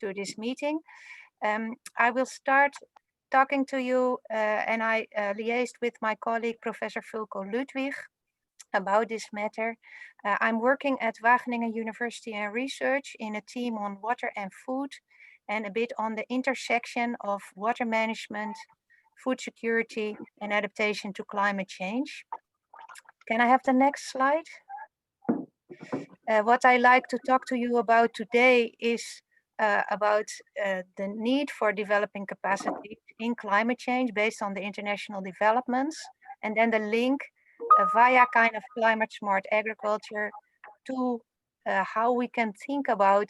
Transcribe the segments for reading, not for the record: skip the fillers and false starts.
to this meeting. I will start talking to you and I liaised with my colleague, Professor Fulco Ludwig, about this matter. I'm working at Wageningen University and Research in a team on water and food and a bit on the intersection of water management, food security and adaptation to climate change. Can I have the next slide? What I like to talk to you about today is about the need for developing capacity in climate change based on the international developments, and then the link via kind of climate smart agriculture to how we can think about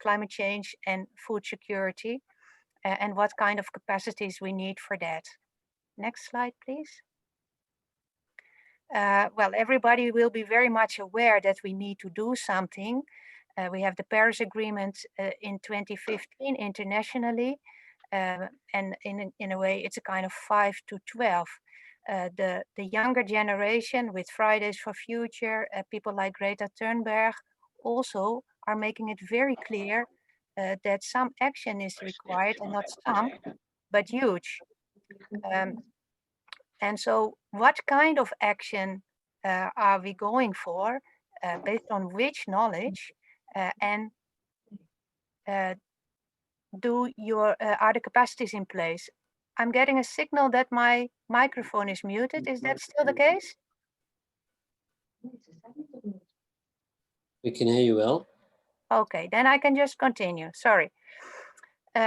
climate change and food security and what kind of capacities we need for that. Next slide, please. Well, everybody will be very much aware that we need to do something. We have the Paris Agreement in 2015 internationally, and in a way it's a kind of 5 to 12. The younger generation with Fridays for Future, people like Greta Thunberg also are making it very clear that some action is required, and not some, but huge. And so what kind of action are we going for based on which knowledge and are the capacities in place? I'm getting a signal that my microphone is muted. Is that still the case? We can hear you well. Okay, then I can just continue. Sorry.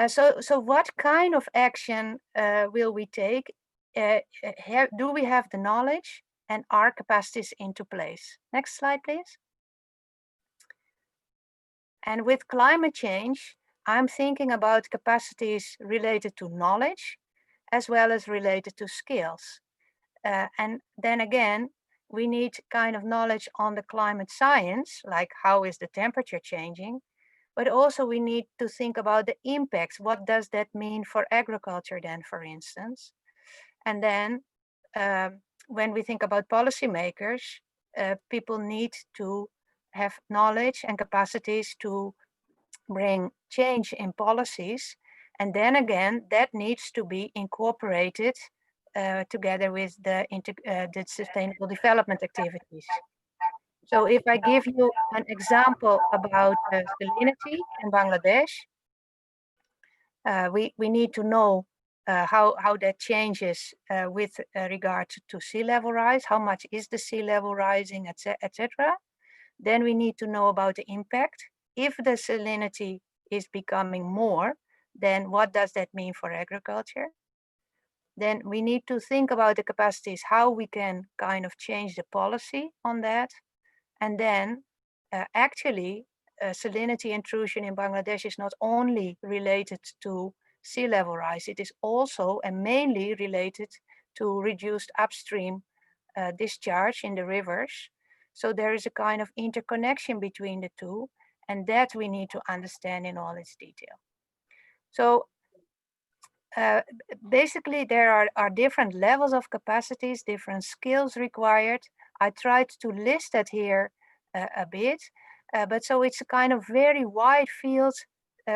So what kind of action will we take? Do we have the knowledge and our capacities into place? Next slide, please. And with climate change, I'm thinking about capacities related to knowledge as well as related to skills. And then again, we need kind of knowledge on the climate science, like how is the temperature changing, but also we need to think about the impacts. What does that mean for agriculture then, for instance? And then when we think about policymakers, people need to have knowledge and capacities to bring change in policies. And then again, that needs to be incorporated together with the sustainable development activities. So if I give you an example about salinity in Bangladesh, we need to know how that changes with regard to sea level rise, how much is the sea level rising, etc. Then we need to know about the impact. If the salinity is becoming more, then what does that mean for agriculture? Then we need to think about the capacities, how we can kind of change the policy on that. And then actually, salinity intrusion in Bangladesh is not only related to sea level rise, it is also and mainly related to reduced upstream discharge in the rivers. So there is a kind of interconnection between the two, and that we need to understand in all its detail. So basically there are different levels of capacities, different skills required. I tried to list that here a bit, but so it's a kind of very wide field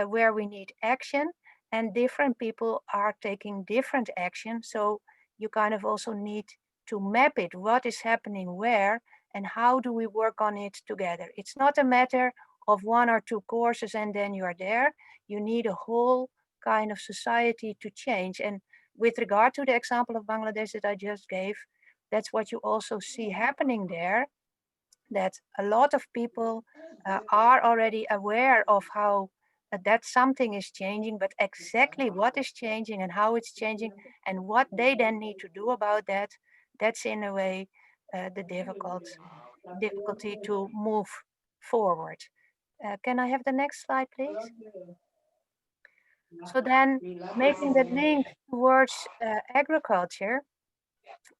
where we need action, and different people are taking different action. So you kind of also need to map it, what is happening where, and how do we work on it together. It's not a matter of 1 or 2 courses and then you are there. You need a whole kind of society to change. And with regard to the example of Bangladesh that I just gave, that's what you also see happening there, that a lot of people are already aware of how that something is changing, but exactly what is changing and how it's changing and what they then need to do about that, that's in a way the difficulty to move forward. Can I have the next slide, please? So then, making that link towards agriculture,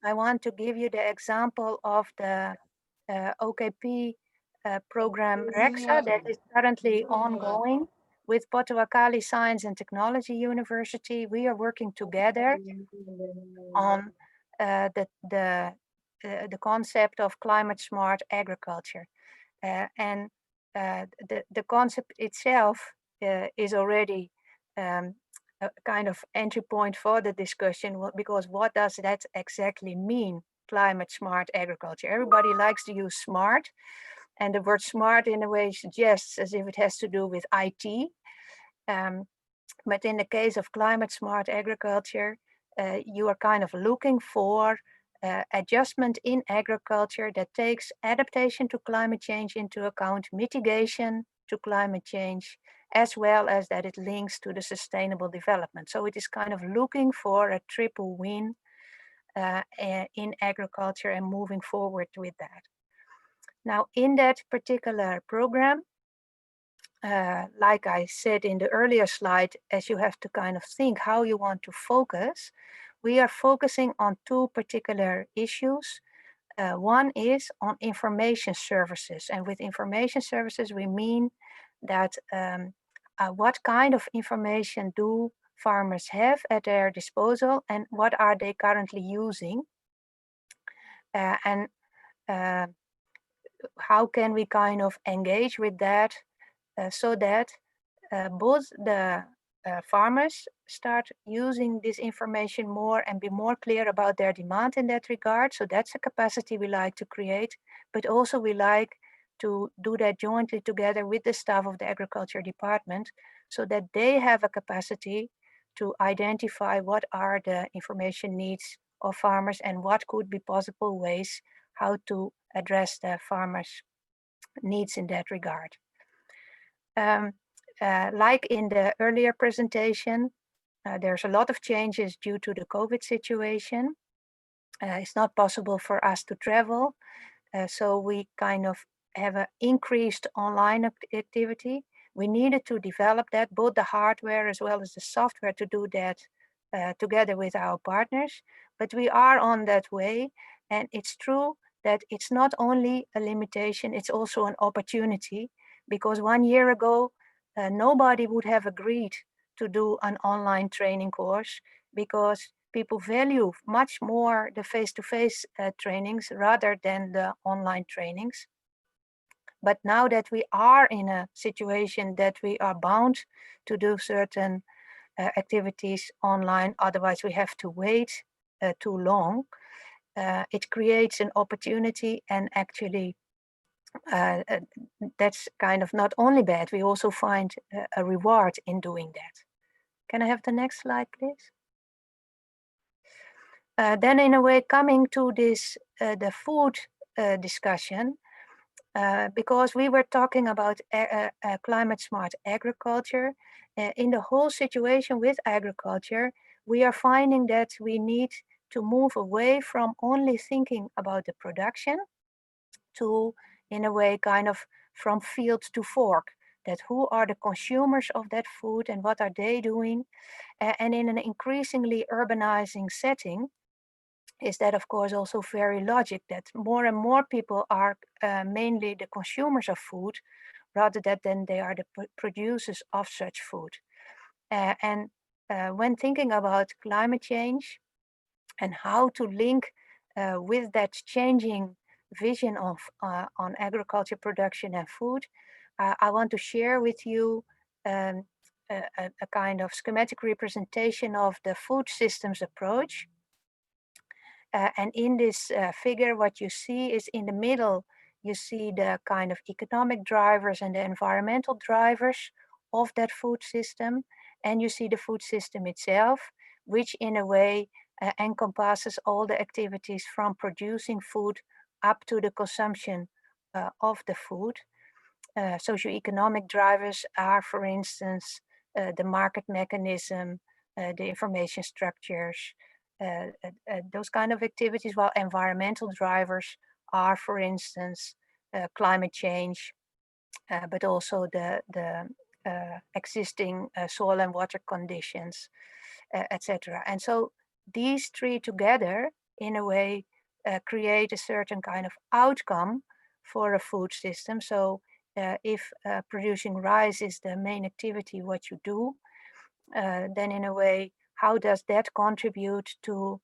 I want to give you the example of the OKP program REXA that is currently ongoing with Potawakali Science and Technology University. We are working together on the concept of climate smart agriculture. And the concept itself is already a kind of entry point for the discussion, because what does that exactly mean, climate smart agriculture? Everybody likes to use smart, and the word smart in a way suggests as if it has to do with IT. But in the case of climate smart agriculture, you are kind of looking for adjustment in agriculture that takes adaptation to climate change into account, mitigation to climate change, as well as that it links to the sustainable development. So it is kind of looking for a triple win in agriculture and moving forward with that. Now, in that particular program, like I said in the earlier slide, as you have to kind of think how you want to focus, we are focusing on two particular issues. One is on information services. And with information services, we mean that what kind of information do farmers have at their disposal and what are they currently using? And how can we kind of engage with that so that both the farmers start using this information more and be more clear about their demand in that regard. So that's a capacity we like to create, but also we like to do that jointly together with the staff of the agriculture department so that they have a capacity to identify what are the information needs of farmers and what could be possible ways how to address the farmers' needs in that regard. Like in the earlier presentation, there's a lot of changes due to the COVID situation. It's not possible for us to travel, so we kind of have an increased online activity. We needed to develop that, both the hardware as well as the software, to do that together with our partners. But we are on that way, and it's true that it's not only a limitation, it's also an opportunity, because 1 year ago, nobody would have agreed to do an online training course because people value much more the face-to-face trainings rather than the online trainings. But now that we are in a situation that we are bound to do certain activities online, otherwise we have to wait too long, it creates an opportunity, and actually that's kind of not only bad, we also find a reward in doing that. Can I have the next slide, please? Then in a way, coming to this, the food discussion, because we were talking about climate smart agriculture. In the whole situation with agriculture, we are finding that we need to move away from only thinking about the production to, in a way, kind of from field to fork, that who are the consumers of that food and what are they doing? And in an increasingly urbanizing setting, is that of course also very logic that more and more people are mainly the consumers of food rather than they are the producers of such food. And when thinking about climate change and how to link with that changing vision of on agriculture production and food, I want to share with you a kind of schematic representation of the food systems approach. And in this figure, what you see is in the middle, you see the kind of economic drivers and the environmental drivers of that food system. And you see the food system itself, which in a way encompasses all the activities from producing food up to the consumption of the food. Socioeconomic drivers are, for instance, the market mechanism, the information structures, those kind of activities, while environmental drivers are, for instance, climate change, but also the existing soil and water conditions, etc. And so these three together, in a way, create a certain kind of outcome for a food system. So if producing rice is the main activity, what you do, then in a way, how does that contribute to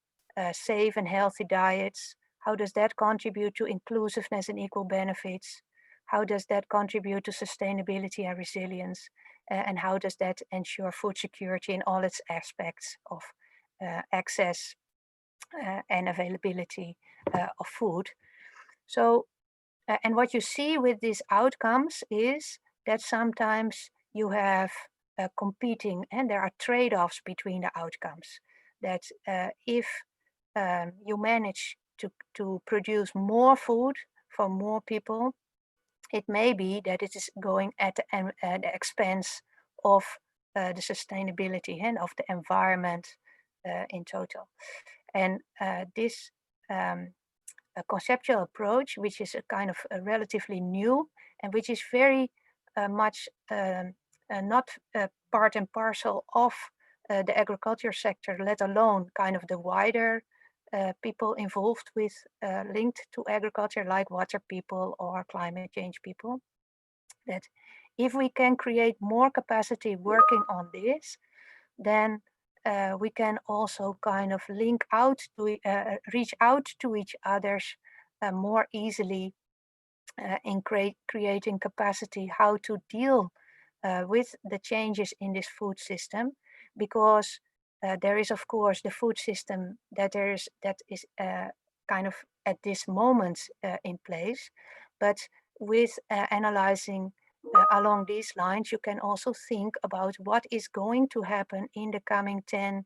safe and healthy diets? How does that contribute to inclusiveness and equal benefits? How does that contribute to sustainability and resilience? and how does that ensure food security in all its aspects of access and availability of food. So, and what you see with these outcomes is that sometimes you have competing, and there are trade-offs between the outcomes. That if you manage to produce more food for more people, it may be that it is going at the expense of the sustainability and of the environment in total. And this a conceptual approach, which is a kind of a relatively new and which is very much not part and parcel of the agriculture sector, let alone kind of the wider people involved with linked to agriculture, like water people or climate change people. That if we can create more capacity working on this, then we can also kind of link out to reach out to each others more easily in creating capacity how to deal with the changes in this food system, because there is of course the food system that is kind of at this moment in place, but with analyzing along these lines, you can also think about what is going to happen in the coming 10,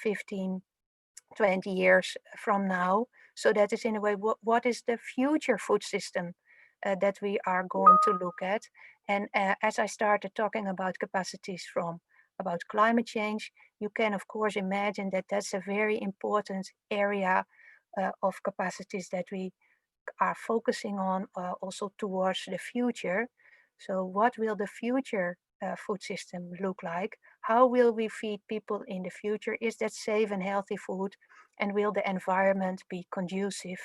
15, 20 years from now. So that is in a way, what is the future food system that we are going to look at? And as I started talking about capacities from about climate change, you can of course imagine that that's a very important area of capacities that we are focusing on also towards the future. So what will the future food system look like? How will we feed people in the future? Is that safe and healthy food? And will the environment be conducive?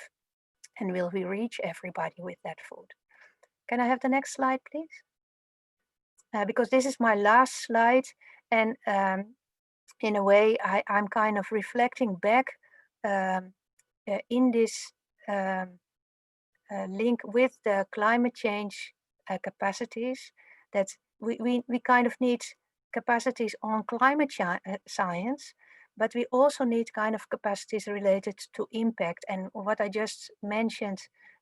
And will we reach everybody with that food? Can I have the next slide, please? Because this is my last slide. And in a way, I'm kind of reflecting back in this link with the climate change capacities, that we kind of need capacities on climate science, but we also need kind of capacities related to impact. And what I just mentioned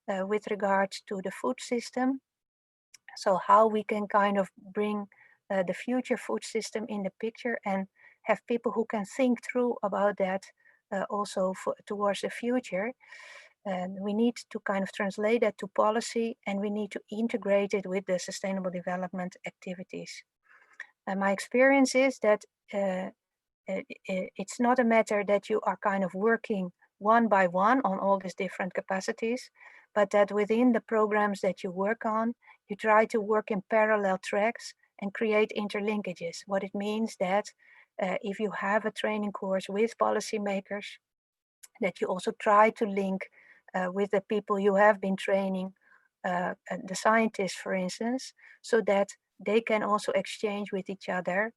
with regards to the food system, so how we can kind of bring the future food system in the picture and have people who can think through about that also towards the future. And we need to kind of translate that to policy, and we need to integrate it with the sustainable development activities. And my experience is that it's not a matter that you are kind of working one by one on all these different capacities, but that within the programs that you work on, you try to work in parallel tracks and create interlinkages. What it means that if you have a training course with policymakers, that you also try to link with the people you have been training, the scientists, for instance, so that they can also exchange with each other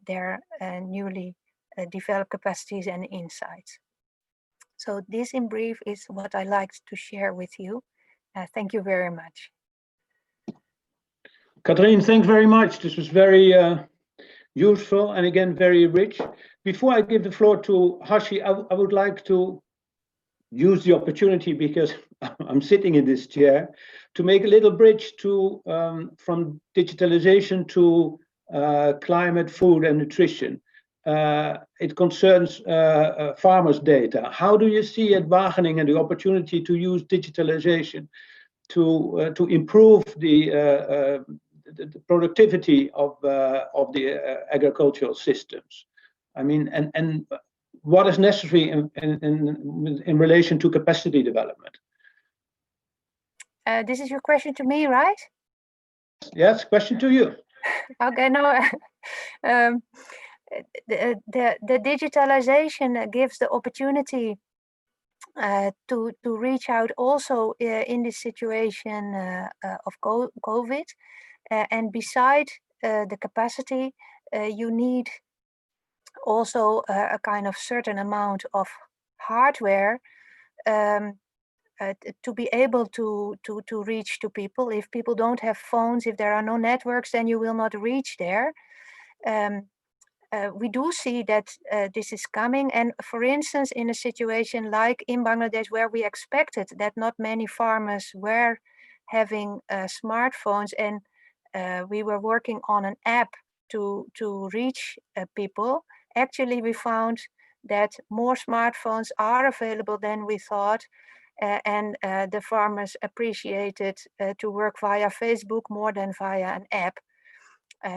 their newly developed capacities and insights. So this in brief is what I liked to share with you. Thank you very much. Katrien, thanks very much. This was very useful and again, very rich. Before I give the floor to Hashi, I would like to use the opportunity, because I'm sitting in this chair, to make a little bridge to from digitalization to climate, food and nutrition. It concerns farmers' data. How do you see at Wageningen the opportunity to use digitalization to improve the productivity of the agricultural systems? I mean, and what is necessary in relation to capacity development? This is your question to me, right? Yes, question to you. Okay, no. The digitalization gives the opportunity to reach out also in this situation of COVID. And beside the capacity, you need also a kind of certain amount of hardware to be able to reach to people. If people don't have phones, if there are no networks, then you will not reach there. We do see that this is coming. And for instance, in a situation like in Bangladesh, where we expected that not many farmers were having smartphones, and we were working on an app to reach people, actually we found that more smartphones are available than we thought. And the farmers appreciated to work via Facebook more than via an app.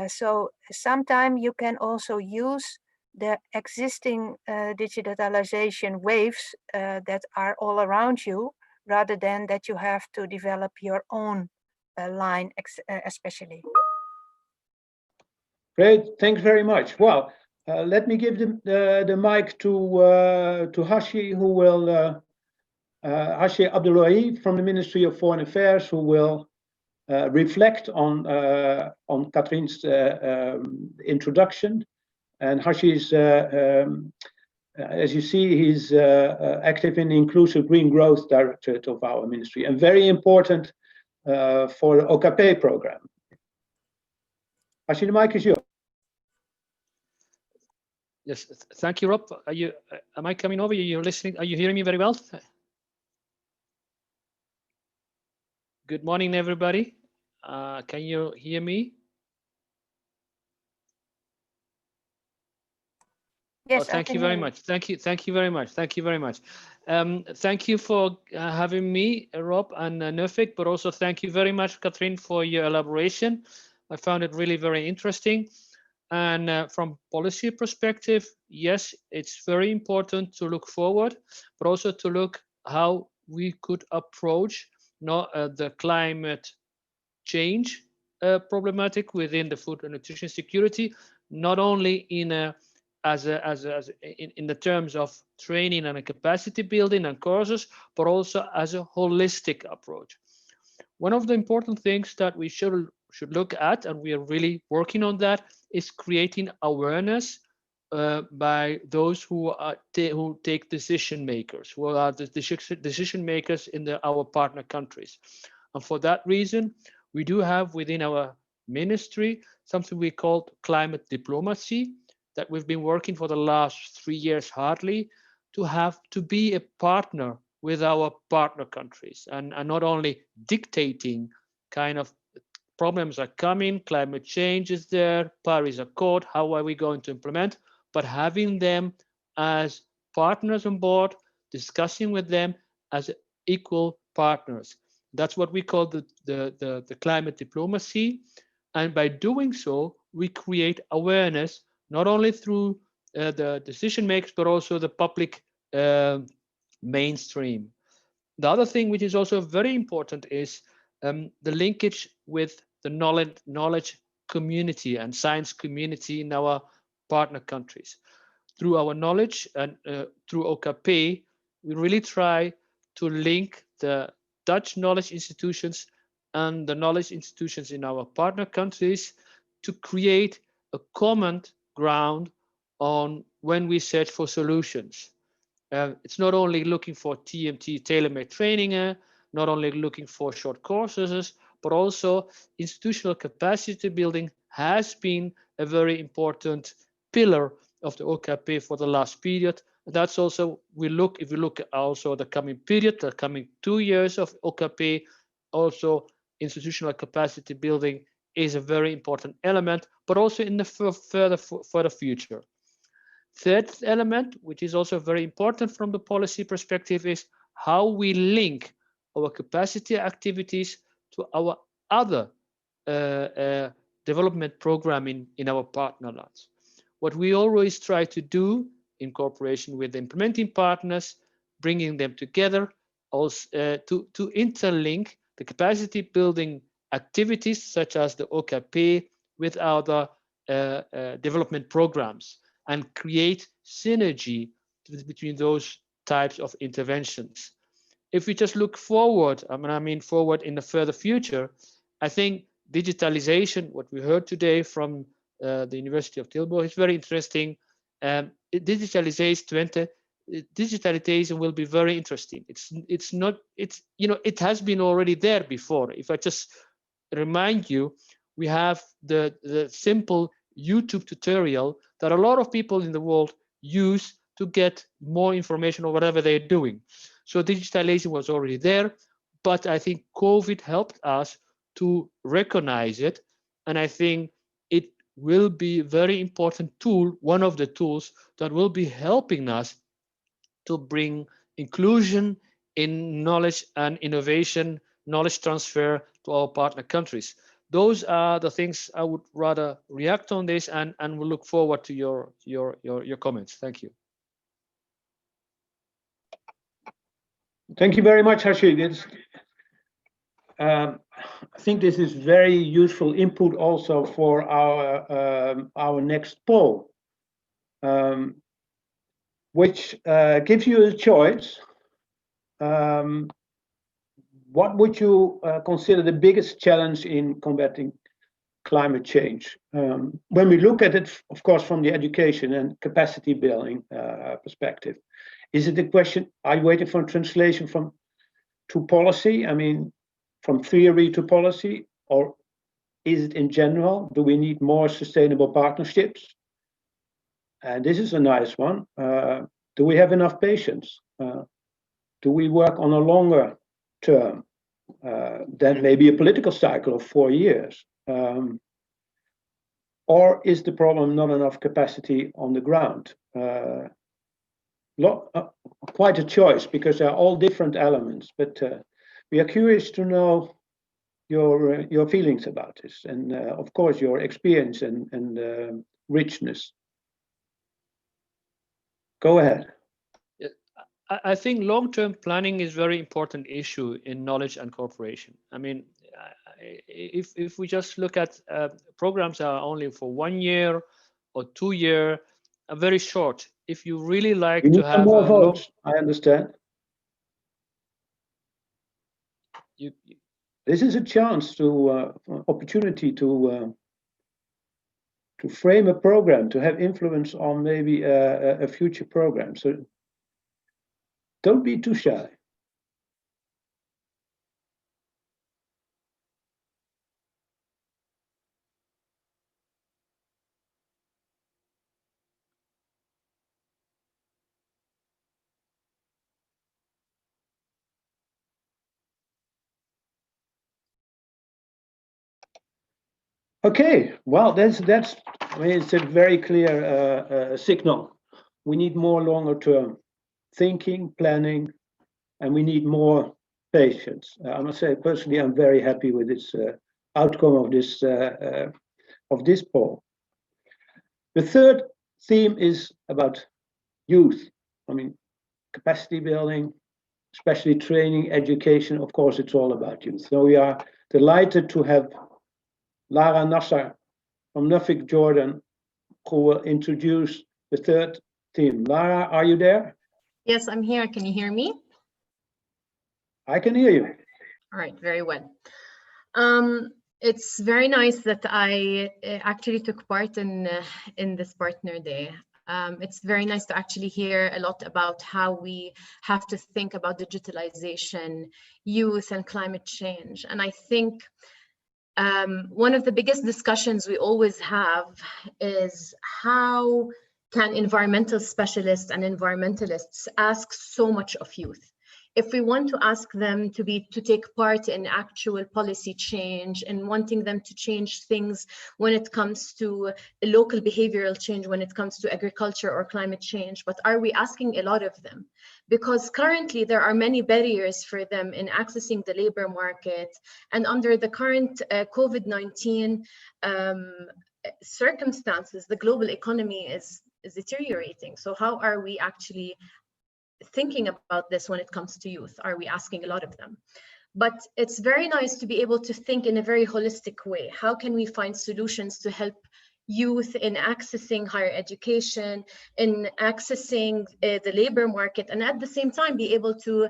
So sometimes you can also use the existing digitalization waves that are all around you, rather than that you have to develop your own line, especially. Great, thanks very much. Well, let me give the mic to Hashi, who will Hashi Abdullahi from the Ministry of Foreign Affairs, who will reflect on Katrien's introduction. And Hashi is, as you see, he's active in the Inclusive Green Growth Directorate of our ministry, and very important for the OKP program. Hashi, the mic is yours. Yes, thank you, Rob. Am I coming over? You're listening? Are you hearing me very well? Good morning, everybody. Can you hear me? Yes, thank you very much. Thank you very much. Thank you very much. Thank you for having me, Rob and Nufik, but also thank you very much, Katrien, for your elaboration. I found it really very interesting. And from policy perspective, yes, it's very important to look forward, but also to look how we could approach the climate change problematic within the food and nutrition security, not only in the terms of training and capacity building and courses, but also as a holistic approach. One of the important things that we should look at, and we are really working on that, is creating awareness by those who take decision makers, who are the decision makers in our partner countries. And for that reason, we do have within our ministry something we call climate diplomacy, that we've been working for the last 3 years hardly to be a partner with our partner countries, and not only dictating kind of problems are coming, climate change is there, Paris Accord, how are we going to implement, but having them as partners on board, discussing with them as equal partners. That's what we call the climate diplomacy. And by doing so, we create awareness, not only through the decision makers, but also the public mainstream. The other thing which is also very important is the linkage with the knowledge community and science community in our partner countries. Through our knowledge and through OKP, we really try to link the Dutch knowledge institutions and the knowledge institutions in our partner countries to create a common ground on when we search for solutions. It's not only looking for TMT, tailor-made training, not only looking for short courses, but also institutional capacity building has been a very important pillar of the OKP for the last period. That's also, if we look at also the coming period, the coming 2 years of OKP, also institutional capacity building is a very important element, but also in the further future. Third element, which is also very important from the policy perspective, is how we link our capacity activities to our other development programming in our partner lands. What we always try to do in cooperation with the implementing partners, bringing them together also, to interlink the capacity building activities such as the OKP with other development programs, and create synergy between those types of interventions. If we just look forward, I mean forward in the further future, I think digitalization, what we heard today from the University of Tilburg, is very interesting. Digitalization digitalization will be very interesting. It's not, you know, it has been already there before. If I just remind you, we have the simple YouTube tutorial that a lot of people in the world use to get more information on whatever they're doing. So digitalization was already there, but I think COVID helped us to recognize it. And I think it will be a very important tool, one of the tools that will be helping us to bring inclusion in knowledge and innovation, knowledge transfer to our partner countries. Those are the things I would rather react on this, and we'll look forward to your comments. Thank you. Thank you very much, Hashi. I think this is very useful input also for our next poll, which gives you a choice. What would you consider the biggest challenge in combating climate change? When we look at it, of course, from the education and capacity building perspective, is it a question, are you waiting for a translation to policy? I mean, from theory to policy, or is it in general? Do we need more sustainable partnerships? And this is a nice one. Do we have enough patience? Do we work on a longer term than maybe a political cycle of 4 years? Or is the problem not enough capacity on the ground? Quite a choice, because they're all different elements, but we are curious to know your feelings about this, and of course your experience and richness. Go ahead. I think long-term planning is a very important issue in knowledge and cooperation. I mean, if we just look at programs that are only for 1 year or 2 years, are very short. If you really like to have more votes, I understand. This is a chance to opportunity to frame a program, to have influence on maybe a future program. So don't be too shy. Okay, well, that's I mean, it's a very clear signal. We need more longer-term thinking, planning, and we need more patience. I must say, personally, I'm very happy with this outcome of this poll. The third theme is about youth. I mean, capacity building, especially training, education. Of course, it's all about youth. So we are delighted to have Lara Nassar from Nuffic, Jordan, who will introduce the third theme. Lara, are you there? Yes, I'm here. Can you hear me? I can hear you. All right, very well. It's very nice that I actually took part in this Partner Day. It's very nice to actually hear a lot about how we have to think about digitalization, youth, and climate change. And I think one of the biggest discussions we always have is how can environmental specialists and environmentalists ask so much of youth? If we want to ask them to take part in actual policy change and wanting them to change things when it comes to local behavioral change, when it comes to agriculture or climate change, but are we asking a lot of them? Because currently there are many barriers for them in accessing the labor market, and under the current COVID-19 circumstances, the global economy is deteriorating. So how are we actually thinking about this when it comes to youth? Are we asking a lot of them? But it's very nice to be able to think in a very holistic way. How can we find solutions to help youth in accessing higher education, in accessing the labor market, and at the same time be able to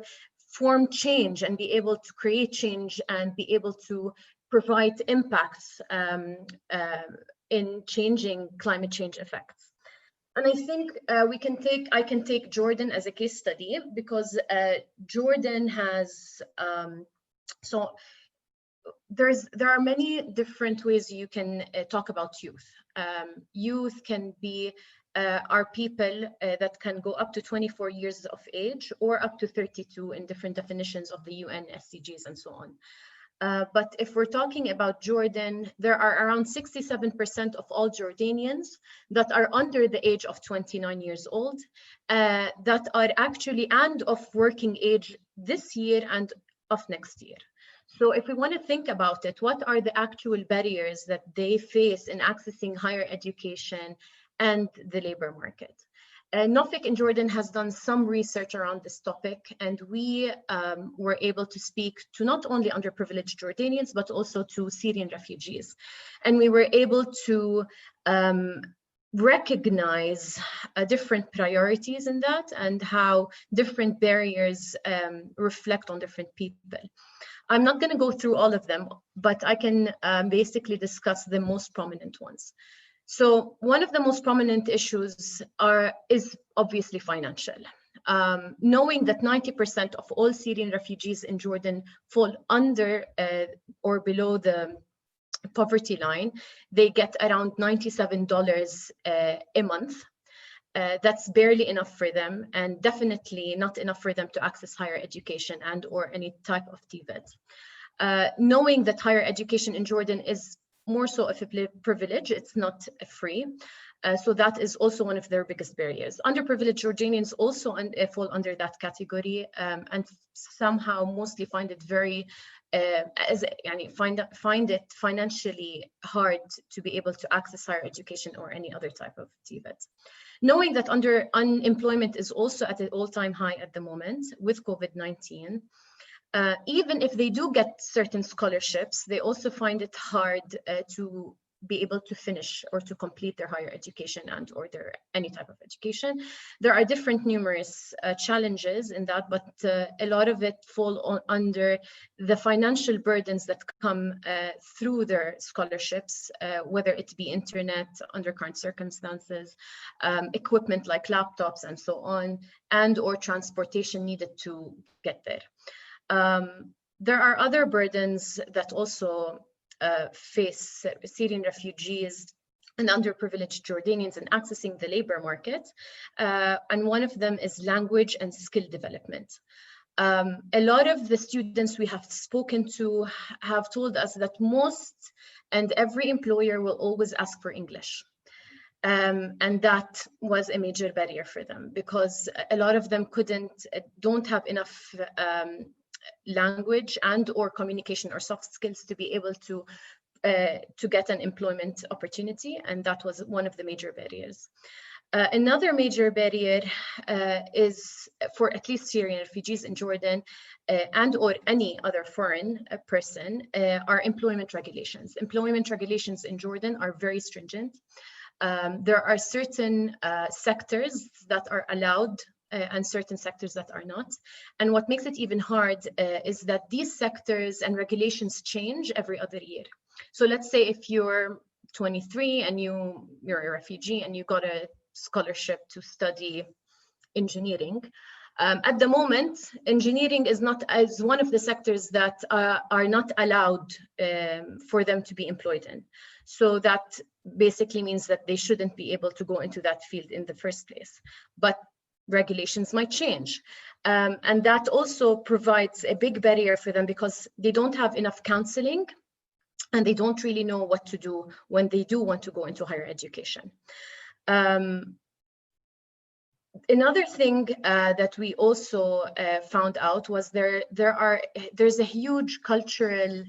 form change and be able to create change and be able to provide impacts in changing climate change effects. And I think I can take Jordan as a case study, because Jordan has there are many different ways you can talk about youth. Youth can be are people that can go up to 24 years of age or up to 32 in different definitions of the UN SDGs and so on. But if we're talking about Jordan, there are around 67% of all Jordanians that are under the age of 29 years old, that are actually and of working age this year and of next year. So if we want to think about it, what are the actual barriers that they face in accessing higher education and the labor market? NOFIC in Jordan has done some research around this topic, and we were able to speak to not only underprivileged Jordanians, but also to Syrian refugees. And we were able to recognize different priorities in that and how different barriers reflect on different people. I'm not going to go through all of them, but I can basically discuss the most prominent ones. So one of the most prominent issues is obviously financial. Knowing that 90% of all Syrian refugees in Jordan fall under or below the poverty line, they get around $97 a month. That's barely enough for them, and definitely not enough for them to access higher education and or any type of TVET. Knowing that higher education in Jordan is more so of a privilege, it's not free. So that is also one of their biggest barriers. Underprivileged Jordanians also fall under that category, and somehow mostly find it very, find it financially hard to be able to access higher education or any other type of TVET. Knowing that unemployment is also at an all-time high at the moment with COVID-19, even if they do get certain scholarships, they also find it hard to be able to finish or to complete their higher education and or their any type of education. There are different numerous challenges in that, but a lot of it fall under the financial burdens that come through their scholarships, whether it be internet under current circumstances, equipment like laptops and so on, and or transportation needed to get there. There are other burdens that also face Syrian refugees and underprivileged Jordanians in accessing the labor market. And one of them is language and skill development. A lot of the students we have spoken to have told us that most and every employer will always ask for English. And that was a major barrier for them because a lot of them don't have enough language and or communication or soft skills to be able to get an employment opportunity, and that was one of the major barriers. Another major barrier is for at least Syrian refugees in Jordan and or any other foreign person are employment regulations. Employment regulations in Jordan are very stringent. There are certain sectors that are allowed and certain sectors that are not. And what makes it even hard is that these sectors and regulations change every other year. So let's say if you're 23 and you're a refugee and you got a scholarship to study engineering. At the moment, engineering is not as one of the sectors that are not allowed for them to be employed in. So that basically means that they shouldn't be able to go into that field in the first place. But regulations might change. And that also provides a big barrier for them because they don't have enough counseling and they don't really know what to do when they do want to go into higher education. Another thing that we also found out was there's a huge cultural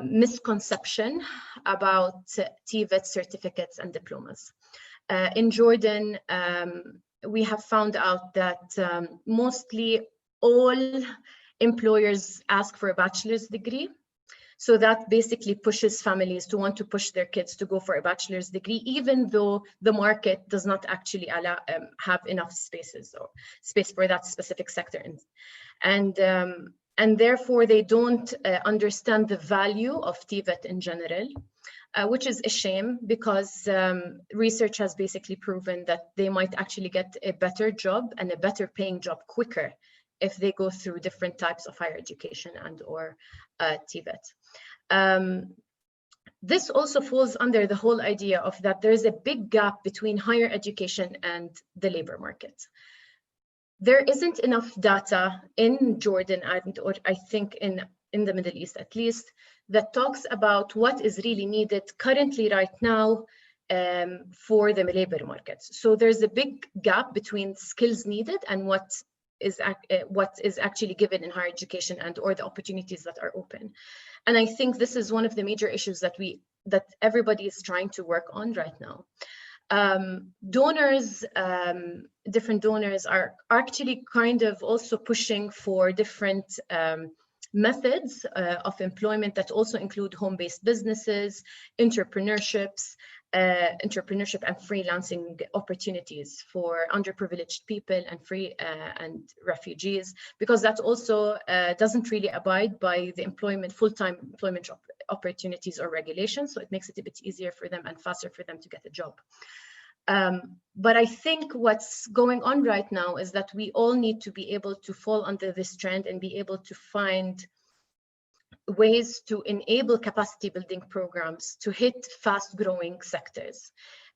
misconception about TVET certificates and diplomas. In Jordan, we have found out that mostly all employers ask for a bachelor's degree. So that basically pushes families to want to push their kids to go for a bachelor's degree, even though the market does not actually have enough space for that specific sector. And therefore they don't understand the value of TVET in general. which is a shame because research has basically proven that they might actually get a better job and a better paying job quicker if they go through different types of higher education and or TVET. This also falls under the whole idea of that there's a big gap between higher education and the labor market. There isn't enough data in Jordan and or I think in the Middle East at least that talks about what is really needed currently right now for the labor markets. So there's a big gap between skills needed and what is actually given in higher education and or the opportunities that are open. And I think this is one of the major issues that everybody is trying to work on right now. Donors, different donors are actually kind of also pushing for different methods of employment that also include home-based businesses, entrepreneur and freelancing opportunities for underprivileged people and refugees, because that also doesn't really abide by the full-time employment opportunities or regulations. So it makes it a bit easier for them and faster for them to get a job. But I think what's going on right now is that we all need to be able to fall under this trend and be able to find ways to enable capacity building programs to hit fast-growing sectors.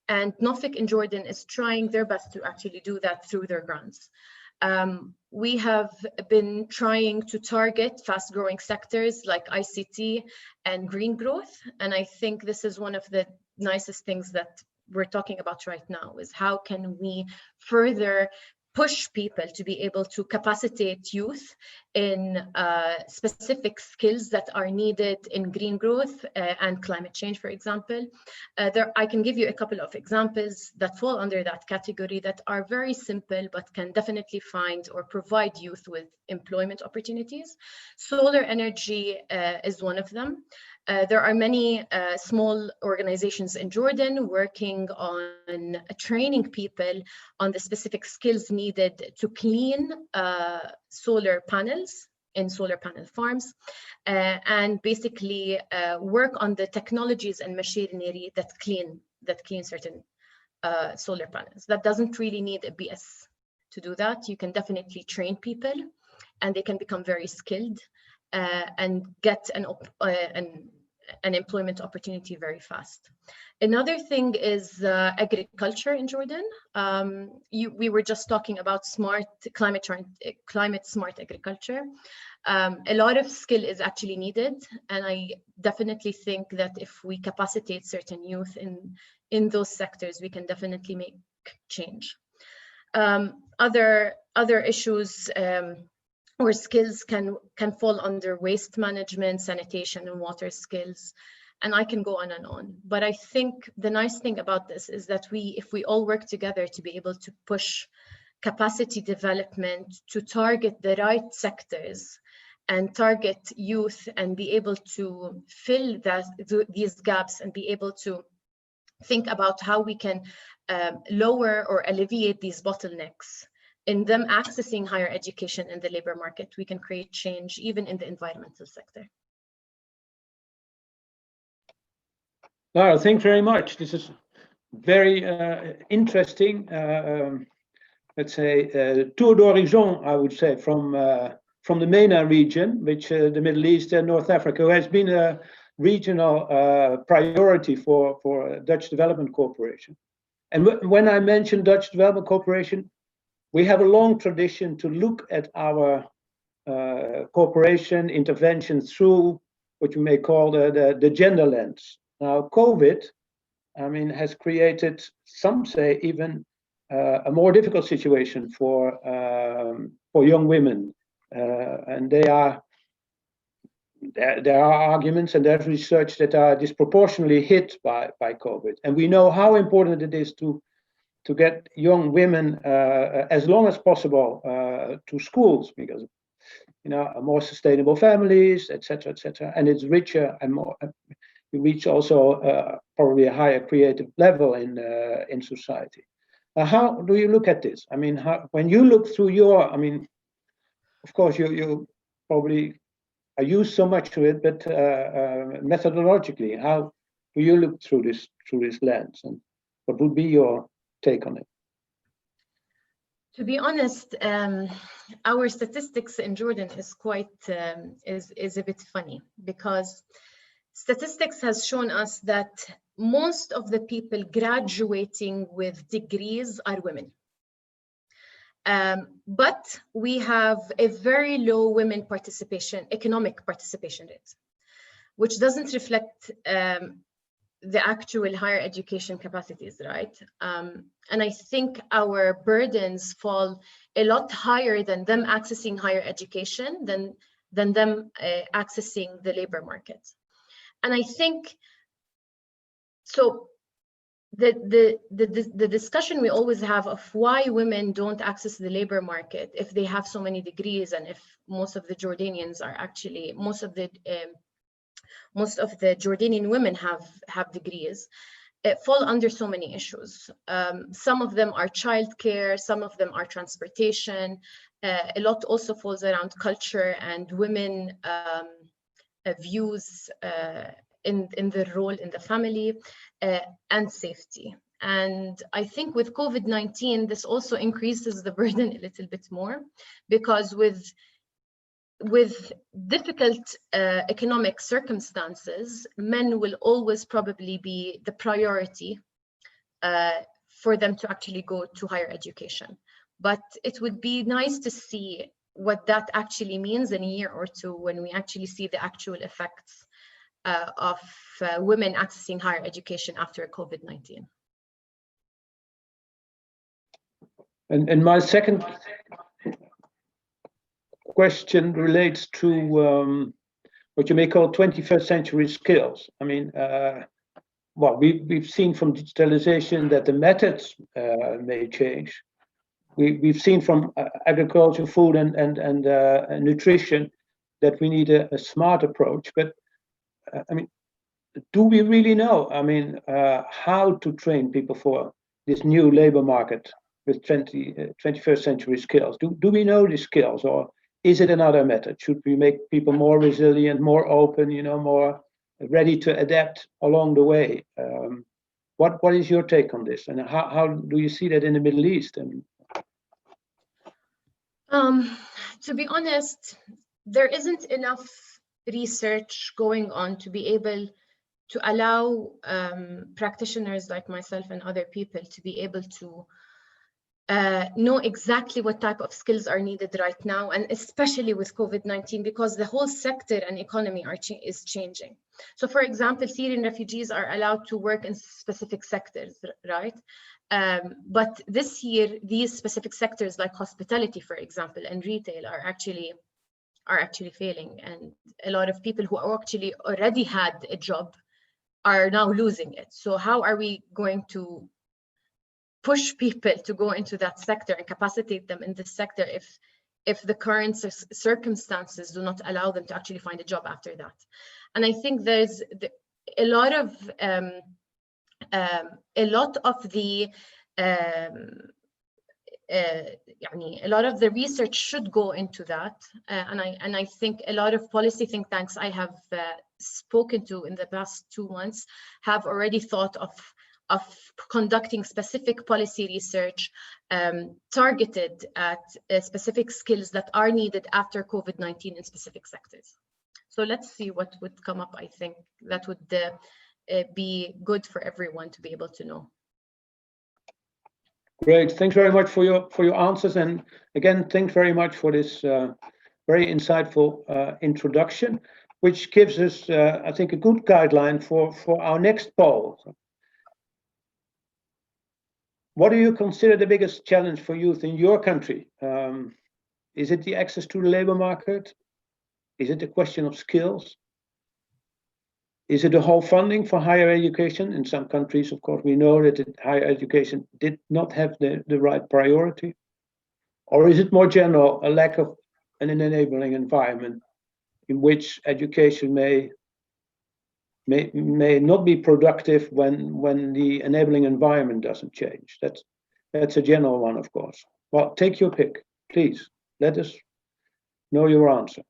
And NOFIC in Jordan is trying their best to actually do that through their grants. We have been trying to target fast-growing sectors like ICT and green growth. And I think this is one of the nicest things that we're talking about right now, is how can we further push people to be able to capacitate youth in specific skills that are needed in green growth and climate change, for example. I can give you a couple of examples that fall under that category that are very simple, but can definitely find or provide youth with employment opportunities. Solar energy is one of them. There are many small organizations in Jordan working on training people on the specific skills needed to clean solar panels in solar panel farms and basically work on the technologies and machinery that clean certain solar panels. That doesn't really need a BS to do that. You can definitely train people and they can become very skilled and get an employment opportunity very fast. Another thing is agriculture in Jordan. We were just talking about climate smart agriculture. A lot of skill is actually needed, and I definitely think that if we capacitate certain youth in those sectors, we can definitely make change. Other issues or skills can fall under waste management, sanitation, and water skills, and I can go on and on. But I think the nice thing about this is that if we all work together to be able to push capacity development to target the right sectors and target youth and be able to fill these gaps and be able to think about how we can lower or alleviate these bottlenecks in them accessing higher education in the labor market, we can create change even in the environmental sector. Lara, thanks very much. This is very interesting, let's say, tour d'horizon, I would say, from the MENA region, which the Middle East and North Africa has been a regional priority for Dutch Development Corporation. And when I mention Dutch Development Corporation, we have a long tradition to look at our cooperation intervention through what you may call the gender lens. Now, COVID, I mean, has created, some say, even a more difficult situation for young women, and there are arguments and there's research that are disproportionately hit by COVID, and we know how important it is to get young women as long as possible to schools, because more sustainable families, etc., and it's richer and more. You reach also probably a higher creative level in society. How do you look at this? I mean, when you look through your, I mean, of course you probably are used so much to it, but methodologically, how do you look through this lens, and what would be your take on it? To be honest, our statistics in Jordan is quite is a bit funny, because statistics has shown us that most of the people graduating with degrees are women. But we have a very low women participation, economic participation rate, which doesn't reflect the actual higher education capacities, right? And I think our burdens fall a lot higher than them accessing higher education than them accessing the labor market. And I think, so the discussion we always have of why women don't access the labor market if they have so many degrees, and if most of the Jordanians are actually, most of the Jordanian women have degrees, fall under so many issues. Some of them are childcare, some of them are transportation. A lot also falls around culture and women views in their role in the family, and safety. And I think with COVID-19, this also increases the burden a little bit more, because with difficult economic circumstances, men will always probably be the priority for them to actually go to higher education. But it would be nice to see what that actually means in a year or two, when we actually see the actual effects of women accessing higher education after COVID-19. And my second question relates to what you may call 21st century skills. I mean, well, we've seen from digitalization that the methods may change. We've seen from agriculture, food, and nutrition that we need a smart approach. But I mean, do we really know? I mean, how to train people for this new labor market with 21st century skills? Do we know these skills, or is it another method? Should we make people more resilient, more open, you know, more ready to adapt along the way? What is your take on this, and how do you see that in the Middle East? To be honest, there isn't enough research going on to be able to allow practitioners like myself and other people to be able to know exactly what type of skills are needed right now, and especially with COVID-19, because the whole sector and economy is changing. So for example, Syrian refugees are allowed to work in specific sectors, right? But this year, these specific sectors like hospitality, for example, and retail are actually failing, and a lot of people who actually already had a job are now losing it. So how are we going to push people to go into that sector and capacitate them in this sector if the current circumstances do not allow them to actually find a job after that? And I think there's a lot of the research should go into that, and I think a lot of policy think tanks I have spoken to in the past 2 months have already thought of conducting specific policy research targeted at specific skills that are needed after COVID-19 in specific sectors. So let's see what would come up. I think that would be good for everyone to be able to know. Great, thanks very much for your answers, and again, thanks very much for this very insightful introduction, which gives us, I think, a good guideline for our next poll. What do you consider the biggest challenge for youth in your country? Is it the access to the labor market? Is it a question of skills? Is it the whole funding for higher education? In some countries, of course, we know that higher education did not have the right priority. Or is it more general, a lack of an enabling environment in which education may not be productive when the enabling environment doesn't change? That's a general one, of course. Well, take your pick, please. Let us know your answer.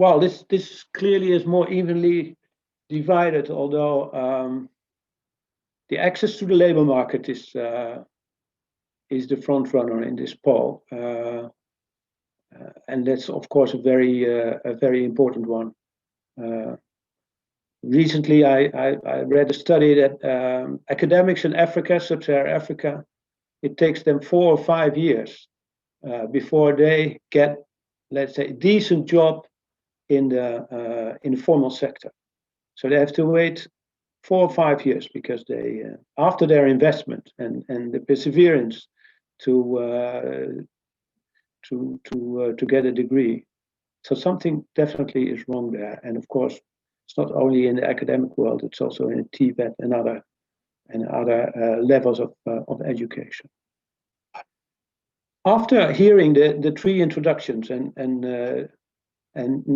Well, this clearly is more evenly divided, although the access to the labor market is the front runner in this poll, and that's of course a very important one. Recently, I read a study that academics in Africa, sub-Saharan Africa, it takes them 4 or 5 years before they get, let's say, a decent job in the formal sector. So they have to wait 4 or 5 years because they, after their investment and the perseverance to get a degree. So something definitely is wrong there. And of course, it's not only in the academic world; it's also in Tibet and other levels of education. After hearing the 3 introductions and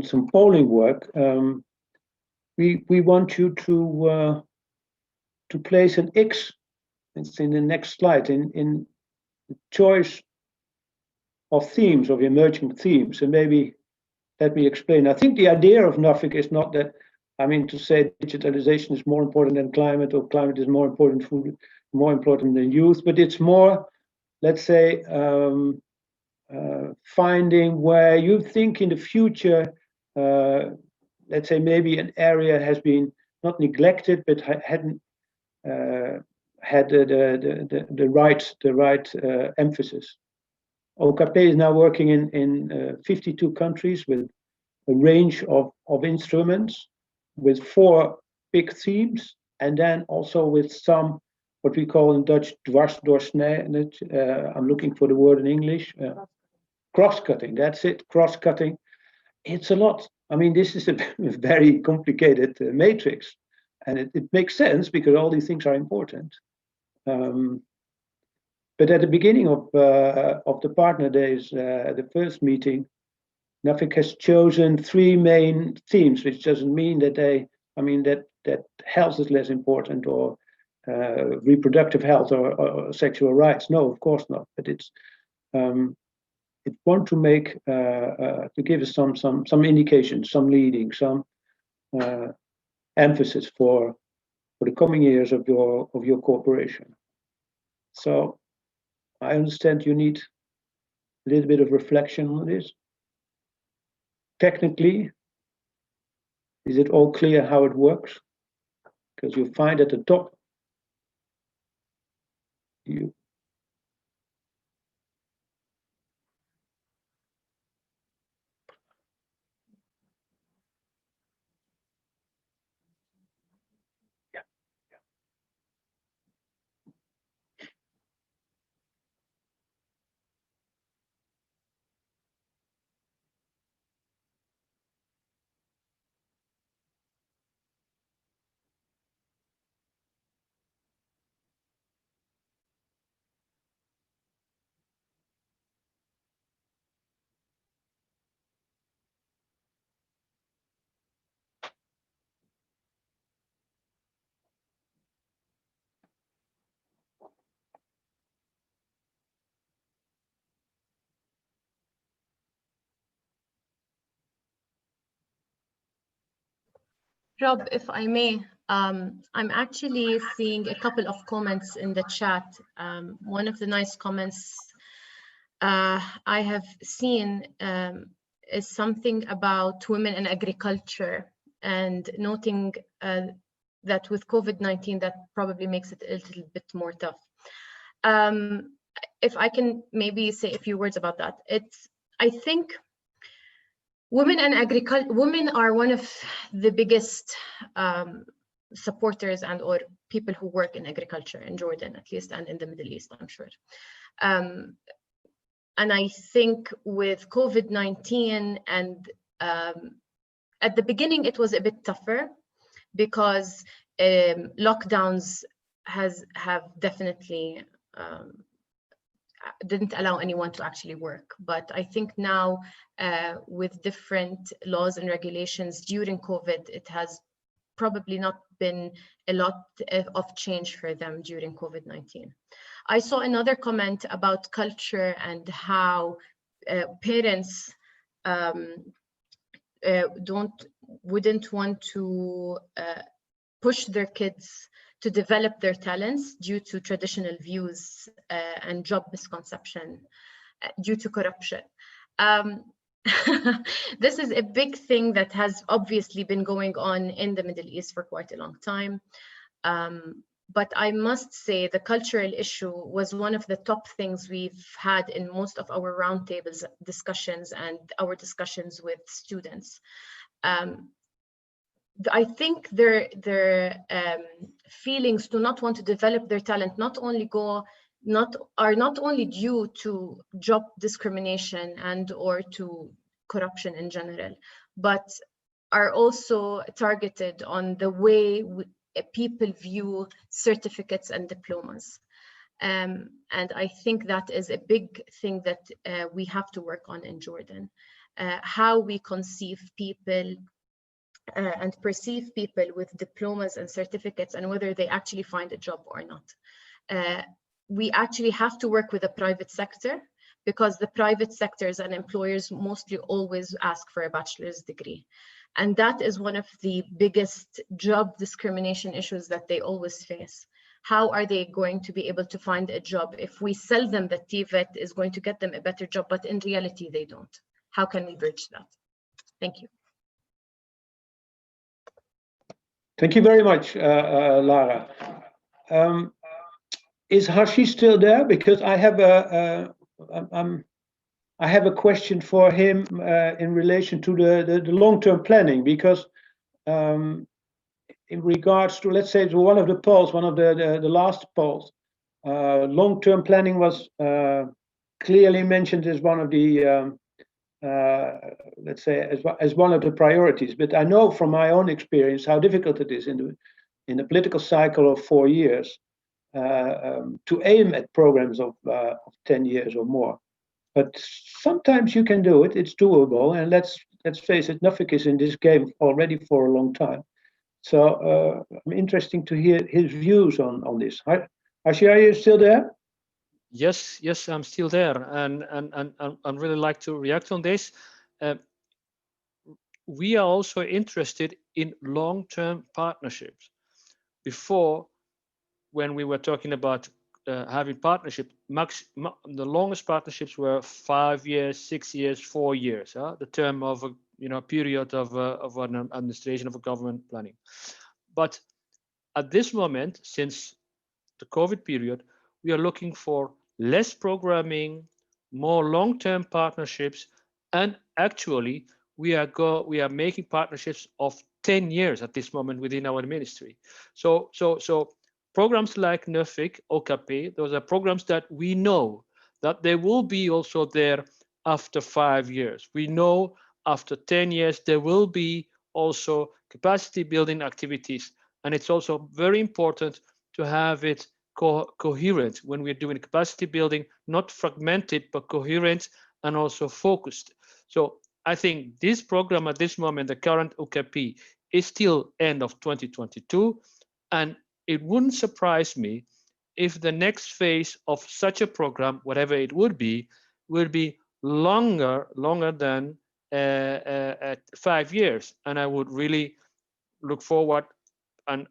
some polling work, we want you to place an X. It's in the next slide in the choice of themes, of emerging themes, and maybe let me explain. I think the idea of NAFIC is not that, I mean, to say digitalization is more important than climate, or climate is more important than youth, but it's more, let's say, finding where you think in the future, let's say maybe an area has been not neglected, but hadn't had the right emphasis. OKP is now working in 52 countries with a range of instruments, with 4 big themes, and then also with some, what we call in Dutch, dwarsdoorsnijden. I'm looking for the word in English. Cross-cutting, that's it, cross-cutting. It's a lot. I mean, this is a very complicated matrix, and it makes sense because all these things are important. But at the beginning of the Partner Days, the first meeting, NAFIC has chosen 3 main themes, which doesn't mean that that health is less important, or reproductive health, or sexual rights. No, of course not. But it want to make to give us some indications, some leading, some emphasis for the coming years of your corporation. So I understand you need a little bit of reflection on this. Technically, is it all clear how it works? Because you find at the top, Rob, if I may, I'm actually seeing a couple of comments in the chat. One of the nice comments I have seen is something about women in agriculture, and noting that with COVID-19, that probably makes it a little bit more tough. If I can maybe say a few words about that, I think women are one of the biggest supporters or people who work in agriculture in Jordan, at least, and in the Middle East, I'm sure. And I think with COVID-19, and at the beginning it was a bit tougher because lockdowns have definitely didn't allow anyone to actually work. But I think now with different laws and regulations during COVID, it has probably not been a lot of change for them during COVID-19. I saw another comment about culture and how parents wouldn't want to push their kids to develop their talents due to traditional views and job misconception due to corruption. This is a big thing that has obviously been going on in the Middle East for quite a long time. But I must say the cultural issue was one of the top things we've had in most of our roundtables discussions and our discussions with students. I think their feelings to not want to develop their talent are not only due to job discrimination and or to corruption in general, but are also targeted on the way people view certificates and diplomas. And I think that is a big thing that we have to work on in Jordan, how we conceive people and perceive people with diplomas and certificates and whether they actually find a job or not. We actually have to work with the private sector because the private sectors and employers mostly always ask for a bachelor's degree. And that is one of the biggest job discrimination issues that they always face. How are they going to be able to find a job if we sell them that TVET is going to get them a better job, but in reality they don't? How can we bridge that? Thank you. Thank you very much, Lara. Is Hashi still there? Because I have a question for him in relation to the long-term planning, because in regards to, let's say, to one of the polls, one of the last polls, long-term planning was clearly mentioned as one of the let's say as one of the priorities. But I know from my own experience how difficult it is in the political cycle of 4 years to aim at programs of 10 years or more. But sometimes you can do it, it's doable, and let's face it, nothing is in this game already for a long time. So I'm interested to hear his views on this. Hashi, are you still there? Yes, I'm still there, and I'd really like to react on this. We are also interested in long-term partnerships. Before, when we were talking about having partnership, the longest partnerships were 5 years, 6 years, 4 years. The term of a period of an administration of a government planning. But at this moment, since the COVID period, we are looking for less programming, more long-term partnerships, and actually we are making partnerships of 10 years at this moment within our ministry. So programs like NUFIC, OKP, those are programs that we know that they will be also there after 5 years. We know after 10 years there will be also capacity building activities, and it's also very important to have it coherent when we're doing capacity building, not fragmented, but coherent and also focused. So I think this program at this moment, the current OKP, is still end of 2022. And it wouldn't surprise me if the next phase of such a program, whatever it would be longer than 5 years. And I would really look forward and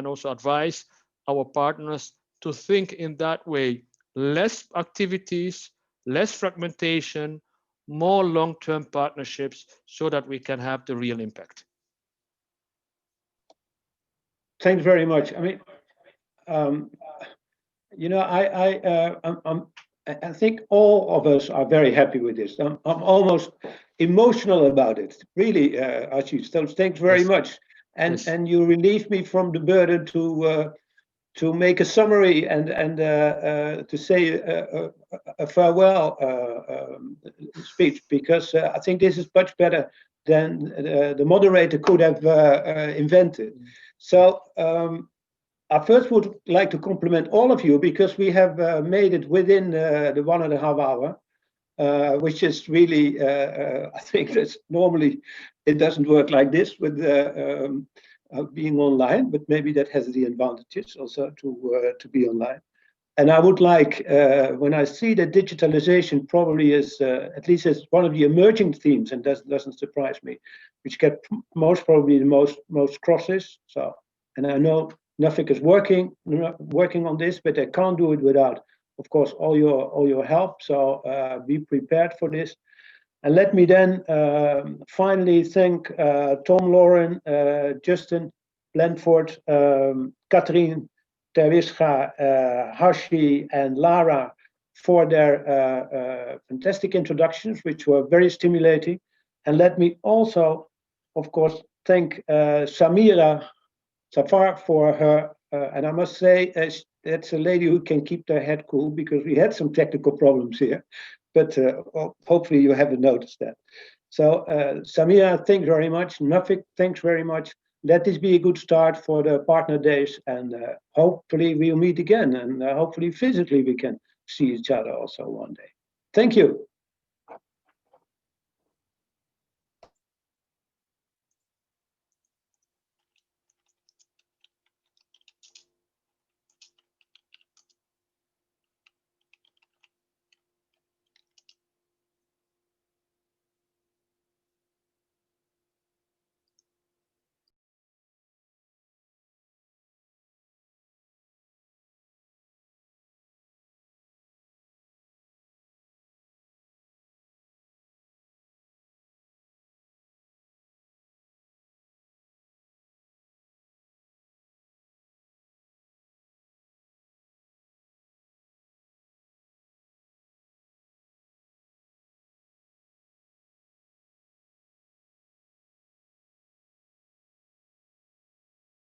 also advise our partners to think in that way: less activities, less fragmentation, more long-term partnerships, so that we can have the real impact. Thanks very much. I mean, I think all of us are very happy with this. I'm almost emotional about it, really, Hashi. So thanks very much. And you relieve me from the burden to make a summary and to say a farewell speech, because I think this is much better than the moderator could have invented. So I first would like to compliment all of you, because we have made it within the 1.5 hour, which is really, I think that's normally it doesn't work like this with being online, but maybe that has the advantages also to be online. And I would like, when I see that digitalization probably is, at least as one of the emerging themes, and doesn't surprise me, which get most probably the most crosses. So, and I know Nuffic is working on this, but they can't do it without, of course, all your help. So be prepared for this. And let me then finally thank Tom, Lauren, Justin, Blandford, Catherine, Terwischa, Hashi, and Lara for their fantastic introductions, which were very stimulating. And let me also, of course, thank Samira Safar for her, and I must say, that's a lady who can keep their head cool, because we had some technical problems here, but hopefully you haven't noticed that. So Samira, thanks very much. Nuffic, thanks very much. Let this be a good start for the partner days, and hopefully we'll meet again, and hopefully physically we can see each other also one day. Thank you.